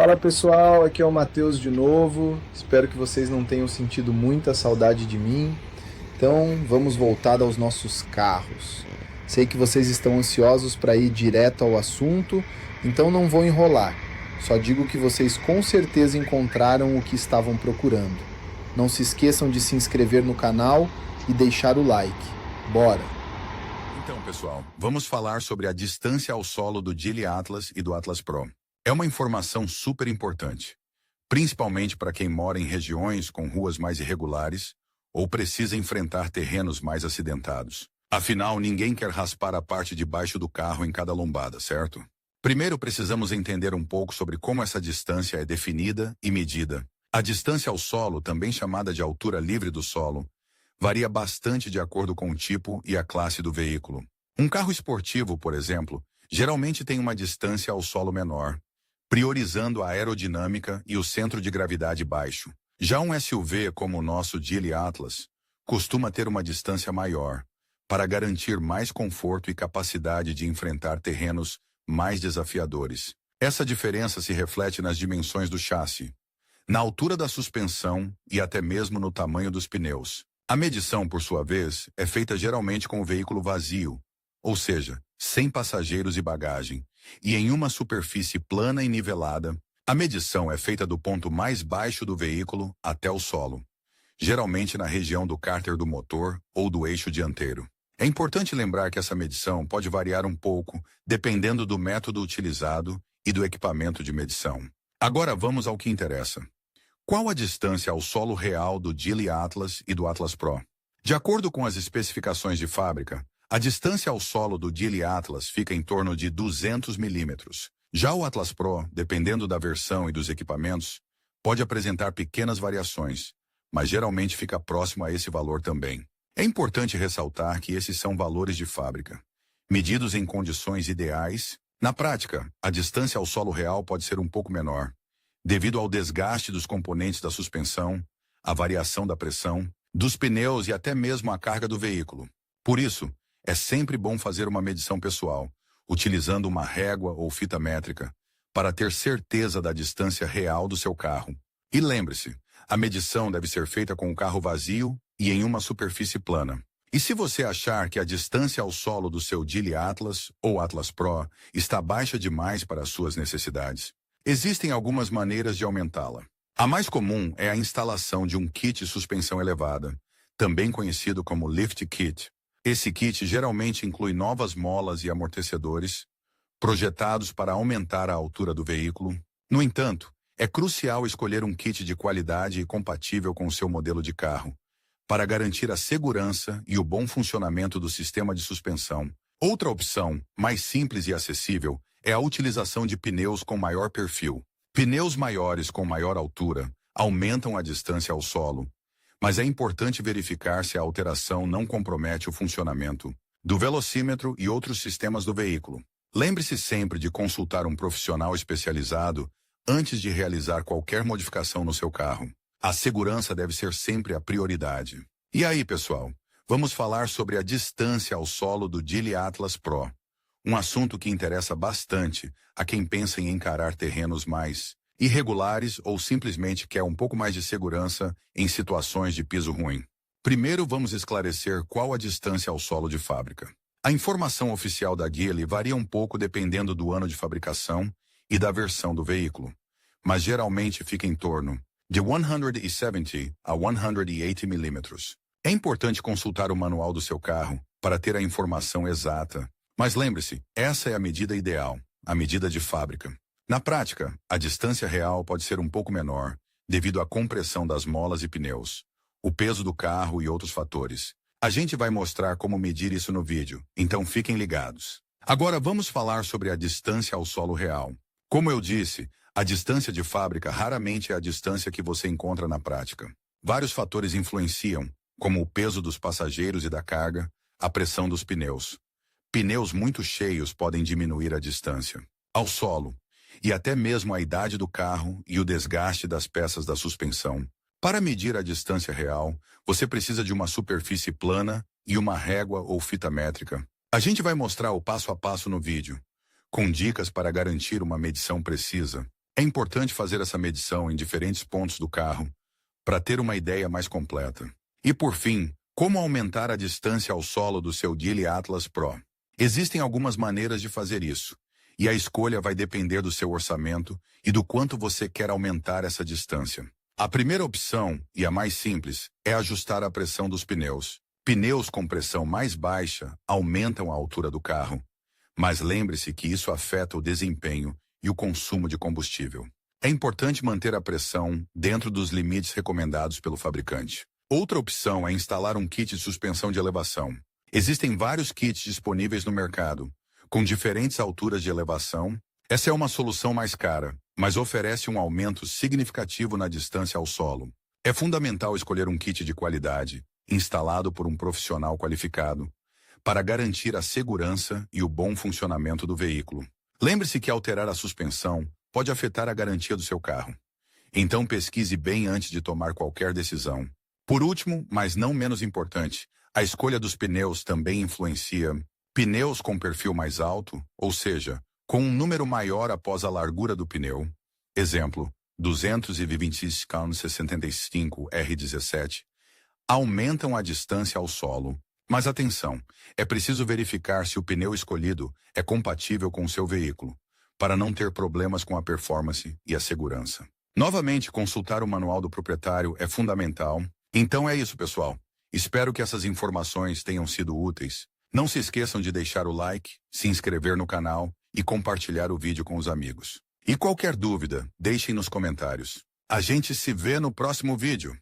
Fala pessoal, aqui é o Matheus de novo. Espero que vocês não tenham sentido muita saudade de mim. Então, vamos voltar aos nossos carros. Sei que vocês estão ansiosos para ir direto ao assunto, então não vou enrolar. Só digo que vocês com certeza encontraram o que estavam procurando. Não se esqueçam de se inscrever no canal e deixar o like. Bora! Então, pessoal, vamos falar sobre a distância ao solo do Geely Atlas e do Atlas Pro. É uma informação super importante, principalmente para quem mora em regiões com ruas mais irregulares ou precisa enfrentar terrenos mais acidentados. Afinal, ninguém quer raspar a parte de baixo do carro em cada lombada, certo? Primeiro, precisamos entender um pouco sobre como essa distância é definida e medida. A distância ao solo, também chamada de altura livre do solo, varia bastante de acordo com o tipo e a classe do veículo. Um carro esportivo, por exemplo, geralmente tem uma distância ao solo menor, priorizando a aerodinâmica e o centro de gravidade baixo. Já um SUV, como o nosso Geely Atlas, costuma ter uma distância maior, para garantir mais conforto e capacidade de enfrentar terrenos mais desafiadores. Essa diferença se reflete nas dimensões do chassi, na altura da suspensão e até mesmo no tamanho dos pneus. A medição, por sua vez, é feita geralmente com o veículo vazio, ou seja, sem passageiros e bagagem, e em uma superfície plana e nivelada. A medição é feita do ponto mais baixo do veículo até o solo, geralmente na região do cárter do motor ou do eixo dianteiro. É importante lembrar que essa medição pode variar um pouco, dependendo do método utilizado e do equipamento de medição. Agora vamos ao que interessa. Qual a distância ao solo real do Geely Atlas e do Atlas Pro? De acordo com as especificações de fábrica, a distância ao solo do Geely Atlas fica em torno de 200 milímetros. Já o Atlas Pro, dependendo da versão e dos equipamentos, pode apresentar pequenas variações, mas geralmente fica próximo a esse valor também. É importante ressaltar que esses são valores de fábrica, medidos em condições ideais. Na prática, a distância ao solo real pode ser um pouco menor, devido ao desgaste dos componentes da suspensão, à variação da pressão, dos pneus e até mesmo à carga do veículo. Por isso, é sempre bom fazer uma medição pessoal, utilizando uma régua ou fita métrica, para ter certeza da distância real do seu carro. E lembre-se, a medição deve ser feita com o carro vazio e em uma superfície plana. E se você achar que a distância ao solo do seu Geely Atlas ou Atlas Pro está baixa demais para as suas necessidades, existem algumas maneiras de aumentá-la. A mais comum é a instalação de um kit de suspensão elevada, também conhecido como Lift Kit. Esse kit geralmente inclui novas molas e amortecedores, projetados para aumentar a altura do veículo. No entanto, é crucial escolher um kit de qualidade e compatível com o seu modelo de carro, para garantir a segurança e o bom funcionamento do sistema de suspensão. Outra opção, mais simples e acessível, é a utilização de pneus com maior perfil. Pneus maiores com maior altura aumentam a distância ao solo, mas é importante verificar se a alteração não compromete o funcionamento do velocímetro e outros sistemas do veículo. Lembre-se sempre de consultar um profissional especializado antes de realizar qualquer modificação no seu carro. A segurança deve ser sempre a prioridade. E aí, pessoal, vamos falar sobre a distância ao solo do Geely Atlas Pro. Um assunto que interessa bastante a quem pensa em encarar terrenos mais irregulares ou simplesmente quer um pouco mais de segurança em situações de piso ruim. Primeiro, vamos esclarecer qual a distância ao solo de fábrica. A informação oficial da Geely varia um pouco dependendo do ano de fabricação e da versão do veículo, mas geralmente fica em torno de 170 a 180 milímetros. É importante consultar o manual do seu carro para ter a informação exata, mas lembre-se, essa é a medida ideal, a medida de fábrica. Na prática, a distância real pode ser um pouco menor, devido à compressão das molas e pneus, o peso do carro e outros fatores. A gente vai mostrar como medir isso no vídeo, então fiquem ligados. Agora vamos falar sobre a distância ao solo real. Como eu disse, a distância de fábrica raramente é a distância que você encontra na prática. Vários fatores influenciam, como o peso dos passageiros e da carga, a pressão dos pneus. Pneus muito cheios podem diminuir a distância ao solo, e até mesmo a idade do carro e o desgaste das peças da suspensão. Para medir a distância real, você precisa de uma superfície plana e uma régua ou fita métrica. A gente vai mostrar o passo a passo no vídeo, com dicas para garantir uma medição precisa. É importante fazer essa medição em diferentes pontos do carro para ter uma ideia mais completa. E por fim, como aumentar a distância ao solo do seu Geely Atlas Pro? Existem algumas maneiras de fazer isso, e a escolha vai depender do seu orçamento e do quanto você quer aumentar essa distância. A primeira opção, e a mais simples, é ajustar a pressão dos pneus. Pneus com pressão mais baixa aumentam a altura do carro, mas lembre-se que isso afeta o desempenho e o consumo de combustível. É importante manter a pressão dentro dos limites recomendados pelo fabricante. Outra opção é instalar um kit de suspensão de elevação. Existem vários kits disponíveis no mercado, com diferentes alturas de elevação. Essa é uma solução mais cara, mas oferece um aumento significativo na distância ao solo. É fundamental escolher um kit de qualidade, instalado por um profissional qualificado, para garantir a segurança e o bom funcionamento do veículo. Lembre-se que alterar a suspensão pode afetar a garantia do seu carro. Então pesquise bem antes de tomar qualquer decisão. Por último, mas não menos importante, a escolha dos pneus também influencia. Pneus com perfil mais alto, ou seja, com um número maior após a largura do pneu, exemplo, 225/65 R17, aumentam a distância ao solo. Mas atenção, é preciso verificar se o pneu escolhido é compatível com o seu veículo, para não ter problemas com a performance e a segurança. Novamente, consultar o manual do proprietário é fundamental. Então é isso, pessoal. Espero que essas informações tenham sido úteis. Não se esqueçam de deixar o like, se inscrever no canal e compartilhar o vídeo com os amigos. E qualquer dúvida, deixem nos comentários. A gente se vê no próximo vídeo.